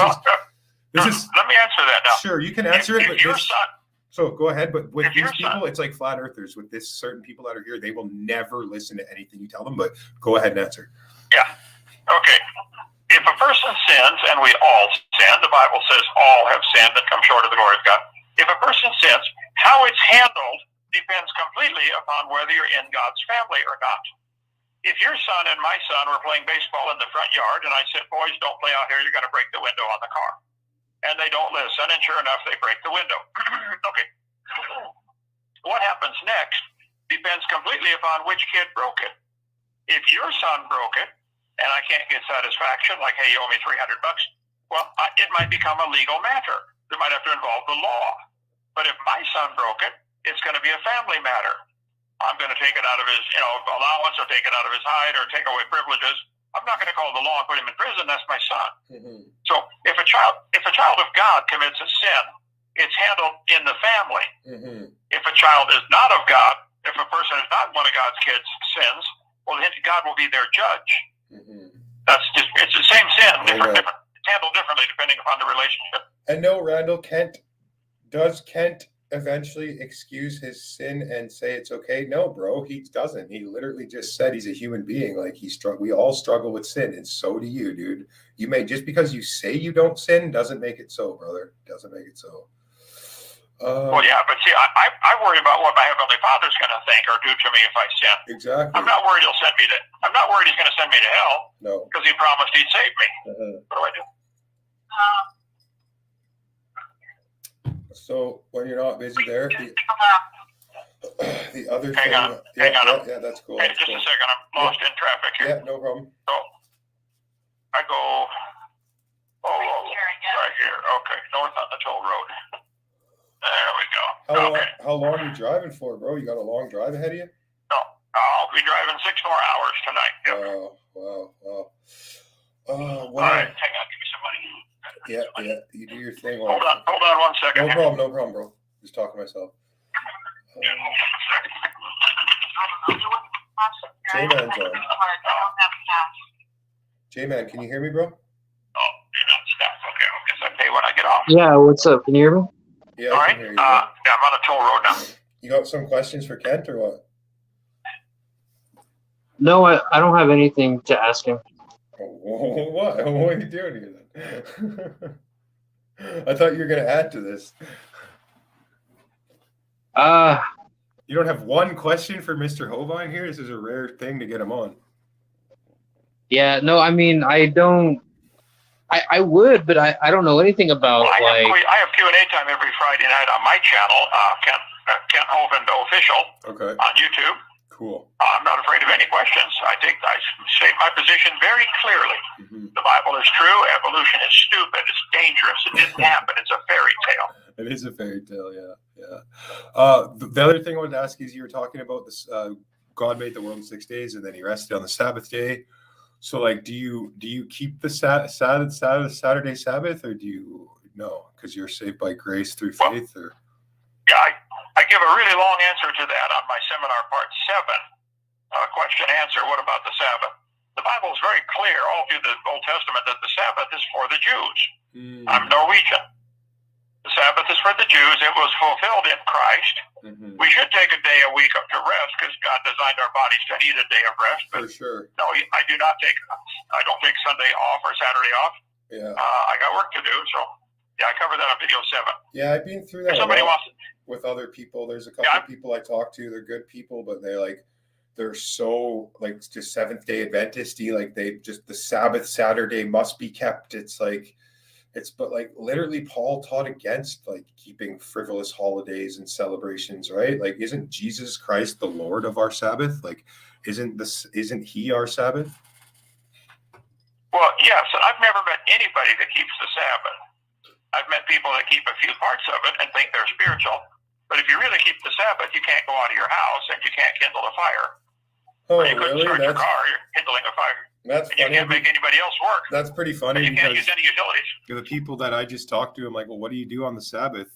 is. Let me answer that now. Sure, you can answer it, but your son. So go ahead, but with these people, son, it's like flat earthers. With this certain people that are here, they will never listen to anything you tell them. But go ahead and answer. Yeah. Okay. If a person sins, and we all sin, the Bible says all have sinned and come short of the glory of God. If a person sins, how it's handled depends completely upon whether you're in God's family or not. If your son and my son were playing baseball in the front yard, and I said, "Boys, don't play out here, you're going to break the window on the car." And they don't listen, and sure enough, they break the window. Okay. What happens next depends completely upon which kid broke it. If your son broke it, and I can't get satisfaction, like, "Hey, you owe me $300, well, it might become a legal matter. It might have to involve the law. But if my son broke it, it's going to be a family matter. I'm going to take it out of his, allowance, or take it out of his hide, or take away privileges. I'm not going to call the law and put him in prison. That's my son." Mm-hmm. So if a child of God commits a sin, it's handled in the family. Mm-hmm. If a child is not of God, if a person is not one of God's kids sins, well, then God will be their judge. Mm-hmm. It's the same sin, different. It's handled differently depending upon the relationship. And no, Randall, does Kent eventually excuse his sin and say it's okay? No, bro, he doesn't. He literally just said he's a human being. Like we all struggle with sin, and so do you, dude. You may, just because you say you don't sin doesn't make it so, brother. Doesn't make it so. Well, yeah, but see, I worry about what my Heavenly Father's going to think or do to me if I sin. Exactly. I'm not worried I'm not worried he's going to send me to hell. No. Because he promised he'd save me. What do I do? So when you're not busy there, the other hang thing. On. Yeah, that's cool. Hey, just a second. I'm lost in traffic here. Yeah, no problem. So I go right here. Okay, north on the toll road. There we go. How long are you driving for, bro? You got a long drive ahead of you? No, I'll be driving 6 more hours tonight. Yep. Wow. All right, hang on, give me some money. Yeah, you do your thing. Hold on 1 second. No problem, bro. Just talking to myself. J-Man's on. J-Man, can you hear me, bro? Oh, you're not stuck. Okay, I guess I pay when I get off. Yeah, what's up? Can you hear me? Yeah, all I right. can hear you. Yeah, I'm on a toll road now. You got some questions for Kent or what? No, I don't have anything to ask him. What? What are you doing here then? I thought you were going to add to this. You don't have one question for Mr. Hovind here? This is a rare thing to get him on. Yeah, no, I mean, I don't. I would, but I don't know anything about, I have Q&A time every Friday night on my channel, Kent Hovind Official, on YouTube. Cool. I'm not afraid of any questions. I state my position very clearly. Mm-hmm. The Bible is true. Evolution is stupid. It's dangerous. It didn't happen. It's a fairy tale. It is a fairy tale, yeah. The other thing I wanted to ask is, you were talking about this. God made the world in 6 days, and then He rested on the Sabbath day. So, like, do you keep the Saturday Sabbath, or do you no? Because you're saved by grace through faith, or yeah, I give a really long answer to that on my seminar part 7. Question answer. What about the Sabbath? The Bible is very clear all through the Old Testament that the Sabbath is for the Jews. I'm Norwegian. The Sabbath is for the Jews. It was fulfilled in Christ. Mm-hmm. We should take a day a week up to rest because God designed our bodies to need a day of rest. But for sure. No, I don't take Sunday off or Saturday off. Yeah. I got work to do. So, yeah, I covered that on video 7. Yeah, I've been through that with other people. There's a couple of people I talk to. They're good people, but they're so just Seventh-day Adventist-y. Like, they just, the Sabbath Saturday must be kept. But literally Paul taught against keeping frivolous holidays and celebrations, right? Like, isn't Jesus Christ the Lord of our Sabbath? Like, isn't He our Sabbath? Well, yes, and I've never met anybody that keeps the Sabbath. I've met people that keep a few parts of it and think they're spiritual. But if you really keep the Sabbath, you can't go out of your house and you can't kindle a fire. Oh, you couldn't start your car, you're kindling a fire. That's funny. You can't make anybody else work. That's pretty funny. And you can't use any utilities. The people that I just talked to, I'm like, well, what do you do on the Sabbath?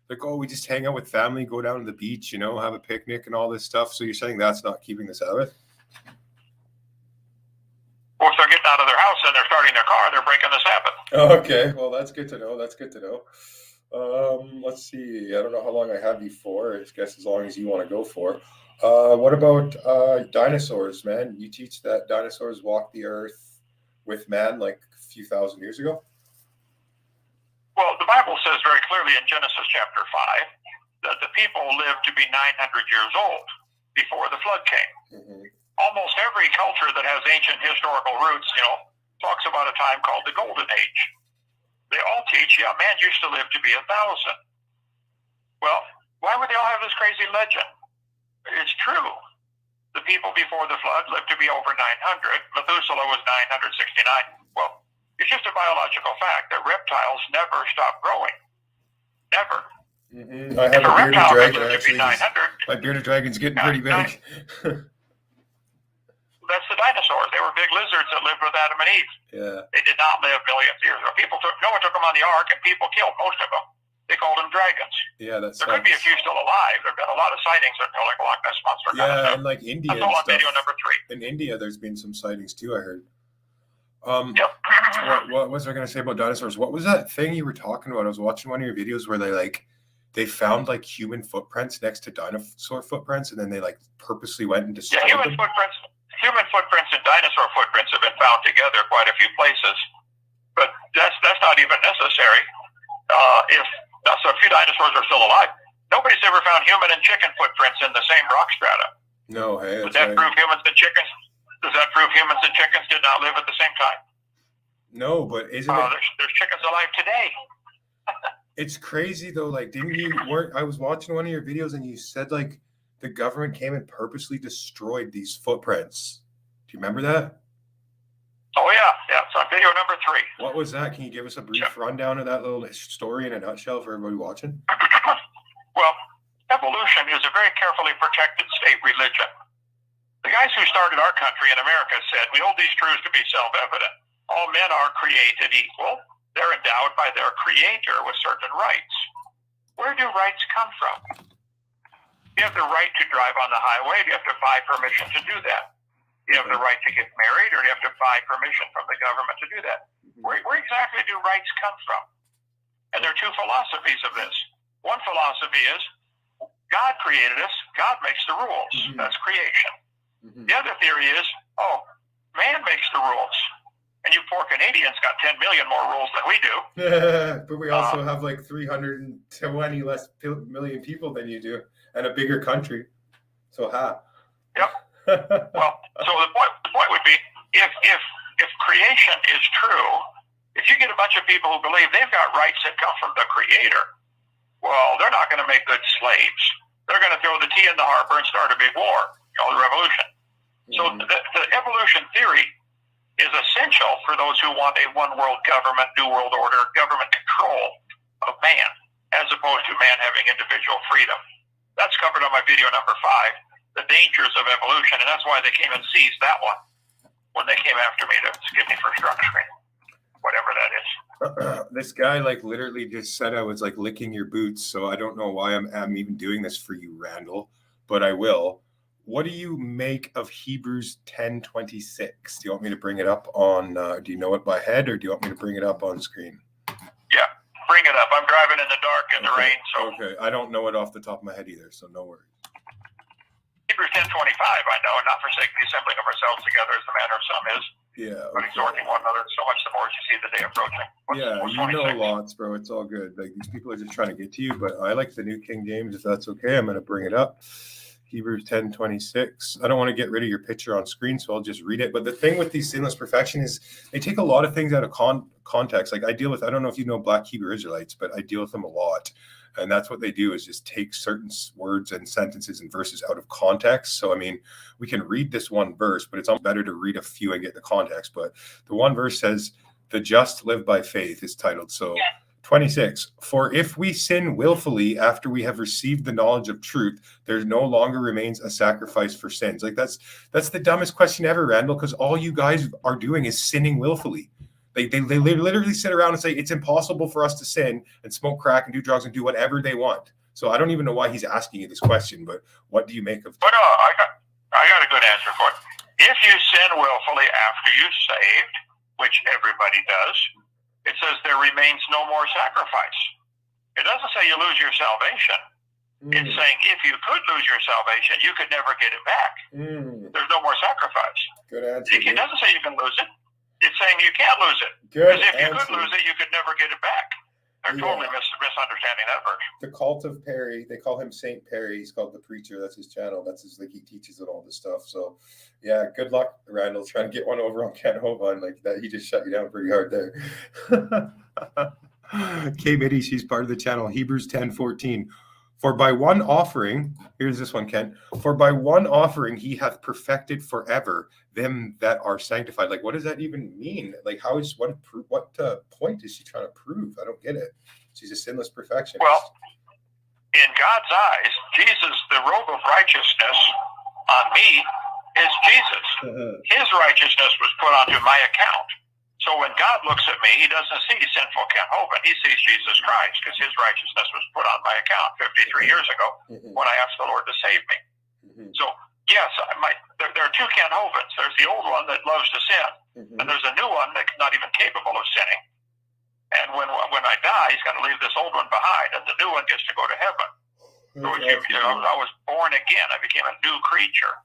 Like, oh, we just hang out with family, go down to the beach, you know, have a picnic and all this stuff. So you're saying that's not keeping the Sabbath? Well, if they're getting out of their house and they're starting their car, they're breaking the Sabbath. Okay, well, that's good to know. That's good to know. Let's see. I don't know how long I have you for. I guess as long as you want to go for. What about dinosaurs, man? You teach that dinosaurs walked the earth with man like a few thousand years ago? Well, the Bible says very clearly in Genesis chapter 5 that the people lived to be 900 years old before the flood came. Mm-hmm. Almost every culture that has ancient historical roots, talks about a time called the Golden Age. They all teach, man used to live to be 1,000. Well, why would they all have this crazy legend? It's true. The people before the flood lived to be over 900. Methuselah was 969. Well, it's just a biological fact that reptiles never stop growing. Never. Mm-hmm. I have a bearded dragon, actually. 900, my bearded dragon's getting pretty big. That's the dinosaurs. They were big lizards that lived with Adam and Eve. Yeah. They did not live millions of years ago. Noah took them on the ark, and people killed most of them. They called them dragons. Yeah, that's. There could be a few still alive. There've been a lot of sightings of like Loch Ness monster. Yeah, and like India. That's all on video number 3. In India, there's been some sightings too. I heard. Yep. What was I going to say about dinosaurs? What was that thing you were talking about? I was watching one of your videos where they found like human footprints next to dinosaur footprints, and then they like purposely went and destroyed them. Human footprints and dinosaur footprints have been found together quite a few places, but that's not even necessary. So a few dinosaurs are still alive. Nobody's ever found human and chicken footprints in the same rock strata. No, hey. Does that prove humans and chickens? Does that prove humans and chickens did not live at the same time? No, but isn't it? There's chickens alive today. It's crazy though. Like, I was watching one of your videos and you said like the government came and purposely destroyed these footprints. Do you remember that? Oh yeah. It's on video number 3. What was that? Can you give us a brief rundown of that little story in a nutshell for everybody watching? Well, evolution is a very carefully protected state religion. The guys who started our country in America said, we hold these truths to be self-evident. All men are created equal. They're endowed by their creator with certain rights. Where do rights come from? You have the right to drive on the highway. Do you have to buy permission to do that? Do you have the right to get married, or do you have to buy permission from the government to do that? Where exactly do rights come from? And there are 2 philosophies of this. One philosophy is God created us. God makes the rules. Mm-hmm. That's creation. Mm-hmm. The other theory is, man makes the rules. And you poor Canadians got 10 million more rules than we do. But we also have like 320 less million people than you do, and a bigger country. So Yep. Well, so the point would be, if creation is true, if you get a bunch of people who believe they've got rights that come from the Creator, well, they're not going to make good slaves. They're going to throw the tea in the harbor and start a big war, the revolution. Mm-hmm. So the evolution theory is essential for those who want a one world government, new world order, government control of man, as opposed to man having individual freedom. That's covered on my video number 5. The dangers of evolution, and that's why they came and seized that one when they came after me to give me for structuring, whatever that is. This guy like literally just said I was like licking your boots, so I don't know why I'm even doing this for you, Randall, but I will. What do you make of Hebrews 10:26? Do you want me to bring it up on? Do you know it by head, or do you want me to bring it up on screen? Yeah, bring it up. I'm driving in the dark in the rain, so okay. I don't know it off the top of my head either, so no worries. Hebrews 10:25, I know, and not forsake the assembling of ourselves together as the manner of some is. Yeah. But exhorting one another so much the more as you see the day approaching. You know lots, bro. It's all good. Like, these people are just trying to get to you, but I like the New King James. If that's okay, I'm going to bring it up. Hebrews 10:26. I don't want to get rid of your picture on screen, so I'll just read it. But the thing with these sinless perfection is they take a lot of things out of context. Like I don't know if you know Black Hebrew Israelites, but I deal with them a lot. And that's what they do, is just take certain words and sentences and verses out of context. So, I mean, we can read this one verse, but it's almost better to read a few and get the context. But the one verse says, "The just live by faith," is titled. So 26, "For if we sin willfully after we have received the knowledge of truth, there no longer remains a sacrifice for sins." Like that's the dumbest question ever, Randall, because all you guys are doing is sinning willfully. They literally sit around and say it's impossible for us to sin and smoke crack and do drugs and do whatever they want. So I don't even know why he's asking you this question, but what do you make of? But I got a good answer for it. If you sin willfully after you're saved, which everybody does, it says there remains no more sacrifice. It doesn't say you lose your salvation. It's saying if you could lose your salvation, you could never get it back. There's no more sacrifice. Good answer. It doesn't say you can lose it. It's saying you can't lose it. Good Because if you answer. could lose it, you could never get it back. They're totally misunderstanding that verse. The Cult of Perry, they call him Saint Perry. He's called the Preacher. That's his channel. That's his, like, he teaches it all this stuff. So yeah, good luck, Randall, trying to get one over on Ken Hovind like that. He just shut you down pretty hard there. K Mitty, she's part of the channel. Hebrews 10:14. "For by one offering," here's this one, Ken. "For by one offering he hath perfected forever them that are sanctified." Like, what does that even mean? Like, how is what point is she trying to prove? I don't get it. She's a sinless perfectionist. Well, in God's eyes, Jesus, the robe of righteousness on me is Jesus. His righteousness was put onto my account. So when God looks at me, he doesn't see sinful Ken Hovind. He sees Jesus Christ, because his righteousness was put on my account 53 years ago when I asked the Lord to save me. So, yes, there are two Ken Hovinds. There's the old one that loves to sin, and there's a new one that's not even capable of sinning. And when I die, he's going to leave this old one behind, and the new one gets to go to heaven. So I was born again. I became a new creature.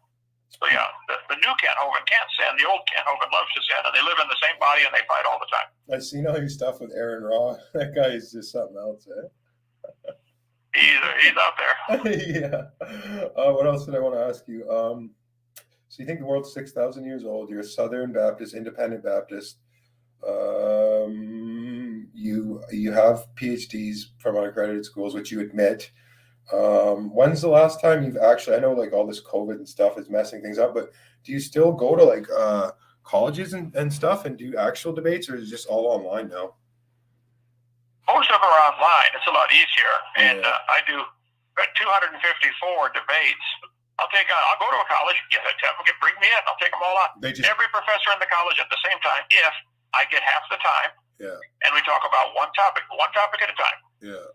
So yeah, the new Ken Hovind can't sin. The old Ken Hovind loves to sin, and they live in the same body and they fight all the time. I've seen all your stuff with Aaron Raw. That guy is just something else, eh? He's out there. Yeah. What else did I want to ask you? So you think the world's 6,000 years old? You're a Southern Baptist, Independent Baptist. You have PhDs from unaccredited schools, which you admit. When's the last time you've actually, I know like all this COVID and stuff is messing things up, but do you still go to like colleges and stuff and do actual debates, or is it just all online now? Most of them are online. It's a lot easier. And I do 254 debates. I'll go to a college, bring me in. I'll take them all on. Every professor in the college at the same time, if I get half the time. Yeah. And we talk about one topic at a time. Yeah.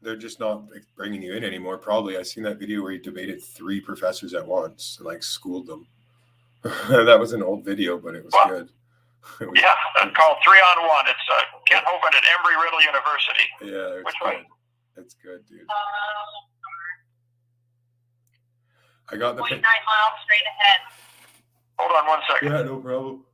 They're just not bringing you in anymore. Probably. I seen that video where he debated 3 professors at once and like schooled them. That was an old video, but it was good. It's called 3-on-1. It's Ken Hovind at Embry-Riddle University. Yeah. Which way? That's good, dude. I got the 0.9 miles straight ahead. Hold on 1 second. Yeah, no problem.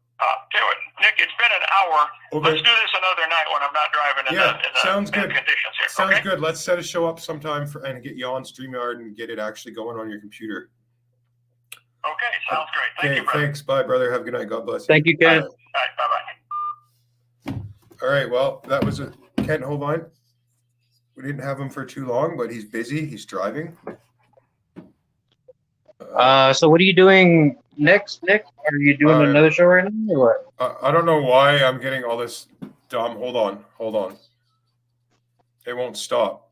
Tell you what, Nick, it's been an hour. Okay. Let's do this another night when I'm not driving in sounds the good. conditions here. Sounds good. Let's set a show up sometime and get you on StreamYard and get it actually going on your computer. Okay, sounds great. Thank you, brother. Thanks. Bye, brother. Have a good night. God bless you. Thank you, Ken. All right, bye-bye. All right. Well, that was Ken Hovind. We didn't have him for too long, but he's busy. He's driving. So what are you doing next, Nick? Are you doing another show right now, or what? I don't know why I'm getting all this dumb. Hold on. It won't stop.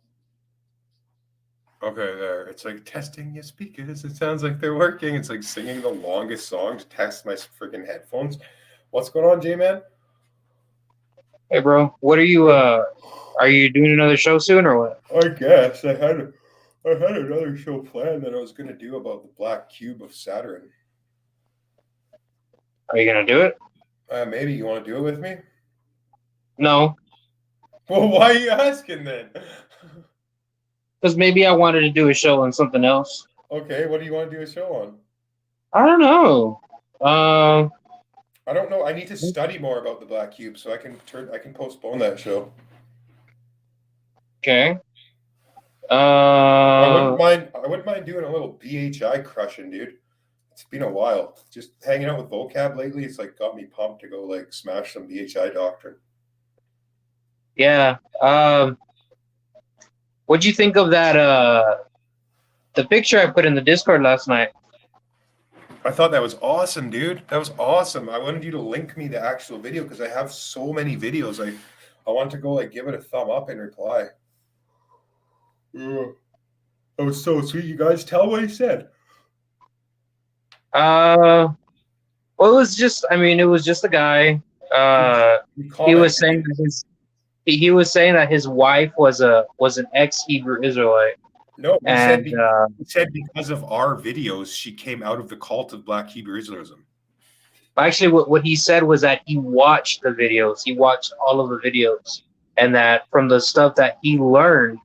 Okay, there. It's like testing your speakers. It sounds like they're working. It's like singing the longest song to test my freaking headphones. What's going on, J-Man? Hey, bro. What are you doing another show soon, or what? I guess I had another show planned that I was going to do about the black cube of Saturn. Are you gonna do it? Maybe you want to do it with me? No. Well, why are you asking then? Because maybe I wanted to do a show on something else. Okay, what do you want to do a show on? I don't know. I don't know. I need to study more about the black cube so I can postpone that show. Okay. I wouldn't mind doing a little BHI crushing, dude. It's been a while. Just hanging out with vocab lately, it's like got me pumped to go like smash some BHI doctrine. Yeah. What'd you think of that? The picture I put in the Discord last night. I thought that was awesome, dude. That was awesome. I wanted you to link me the actual video because I have so many videos. I want to go like give it a thumb up and reply. That was so sweet. You guys tell what he said. Well, it was just. I mean, it was just a guy. He was saying that he was saying that his wife was an ex-Hebrew Israelite. No, he and said because of our videos, she came out of the cult of Black Hebrew Israelism. actually, what he said was that he watched the videos. He watched all of the videos, and that from the stuff that he learned,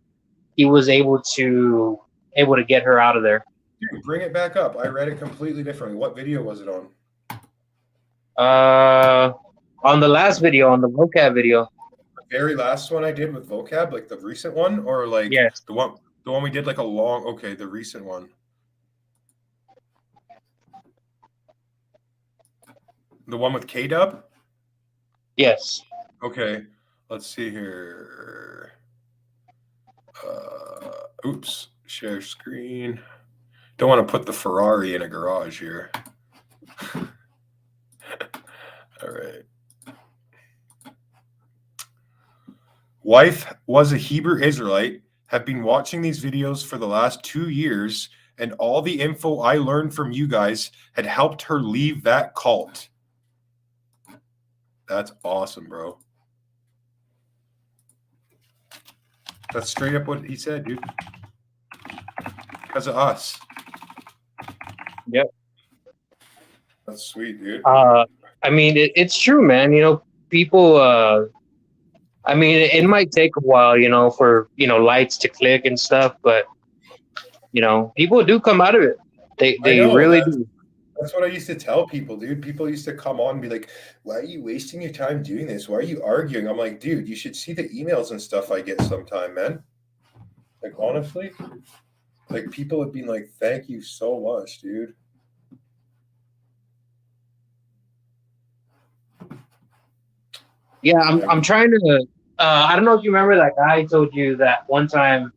he was able to get her out of there. Dude, bring it back up. I read it completely differently. What video was it on? On the last video, on the vocab video. The very last one I did with vocab, like the recent one, or like yes. the one we did like a long. Okay, the recent one. The one with K-Dub? Yes. Okay, let's see here. Oops, share screen. Don't want to put the Ferrari in a garage here. All right. Wife was a Hebrew Israelite. Have been watching these videos for the last 2 years, and all the info I learned from you guys had helped her leave that cult. That's awesome, bro. That's straight up what he said, dude. Because of us. Yep. That's sweet, dude. I mean, it's true, man. You know, people. I mean, it might take a while, you know, for lights to click and stuff, but people do come out of it. They really do. That's what I used to tell people, dude. People used to come on and be like, why are you wasting your time doing this? Why are you arguing? I'm like, dude, you should see the emails and stuff I get sometime, man. Like, honestly, like people have been like, thank you so much, dude. Yeah, I'm trying to. I don't know if you remember that guy I told you that one time.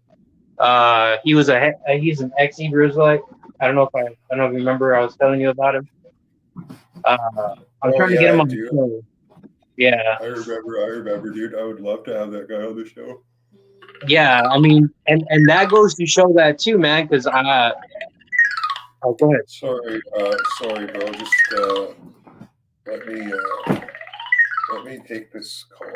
He's an ex-Hebrew Israelite. I don't know if you remember. I was telling you about him. I'm trying to get him on the show. Yeah, I remember, dude. I would love to have that guy on the show. Yeah, I mean, and that goes to show that too, man. Because oh, go ahead. Sorry, bro. Just let me take this call.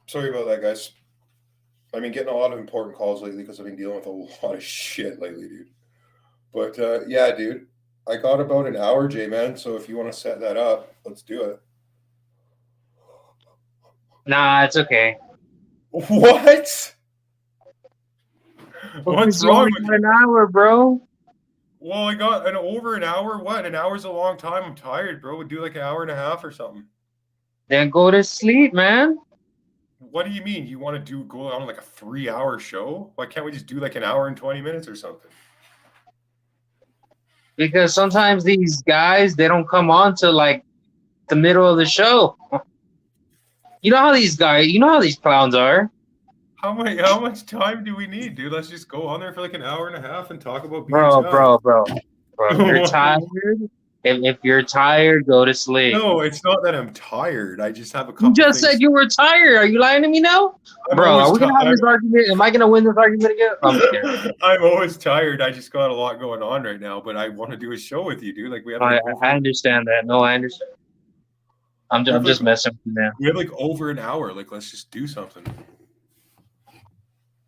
Sorry about that, guys. I've been getting a lot of important calls lately because I've been dealing with a lot of shit lately, dude. But yeah, dude, I got about an hour, J-Man. So if you want to set that up, let's do it. Nah, it's okay. What? What's wrong with an hour, bro? Well, I got over an hour. What? An hour's a long time. I'm tired, bro. We'd do like an hour and a half or something. Then go to sleep, man. What do you mean? You want to go on like a 3-hour show? Why can't we just do like an hour and 20 minutes or something? Because sometimes these guys, they don't come on to like the middle of the show. You know how these clowns are. How much time do we need, dude? Let's just go on there for like an hour and a half and talk about Bro. BHI. If you're tired, if you're tired, go to sleep. No, it's not that I'm tired. I just have a couple. You just said you were tired. Are you lying to me now? Bro, are we gonna have this argument? Am I gonna win this argument again? I'm scared. I'm always tired. I just got a lot going on right now, but I want to do a show with you, dude. Like we have. I understand that. No, I understand. I'm just messing with you, man. We have like over an hour. Like, let's just do something.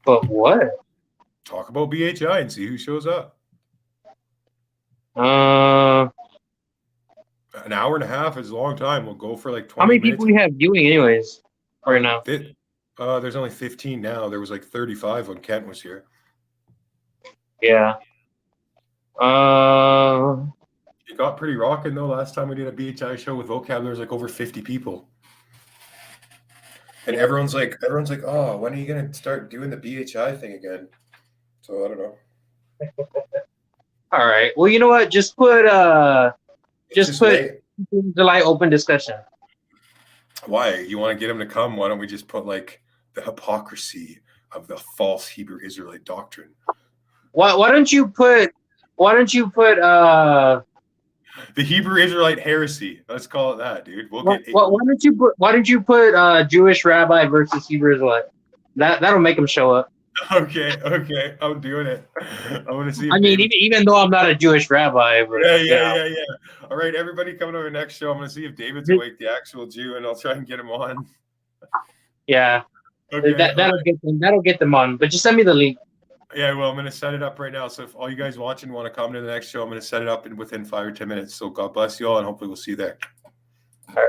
But what? Talk about BHI and see who shows up. An hour and a half is a long time. We'll go for like 20 How many minutes. people we have viewing anyways right now? There's only 15 now. There was like 35 when Kent was here. Yeah. It got pretty rocking though. Last time we did a BHI show with vocab, there was like over 50 people. And everyone's like, oh, when are you gonna start doing the BHI thing again? So I don't know. All right. Well, you know what? Just put July open discussion. Why? You want to get him to come? Why don't we just put like the hypocrisy of the false Hebrew Israelite doctrine? Why don't you put the Hebrew Israelite heresy? Let's call it that, dude. Why don't you put Jewish rabbi versus Hebrew Israelite? That'll make them show up. Okay, I'm doing it. I want to see. I mean, even though I'm not a Jewish rabbi, but yeah. All right, everybody coming to our next show. I'm going to see if David's awake, the actual Jew, and I'll try and get him on. Yeah. Okay. That'll get them on. But just send me the link. Yeah, well, I'm going to set it up right now. So if all you guys watching want to come to the next show, I'm going to set it up within 5 or 10 minutes. So God bless you all, and hopefully we'll see you there.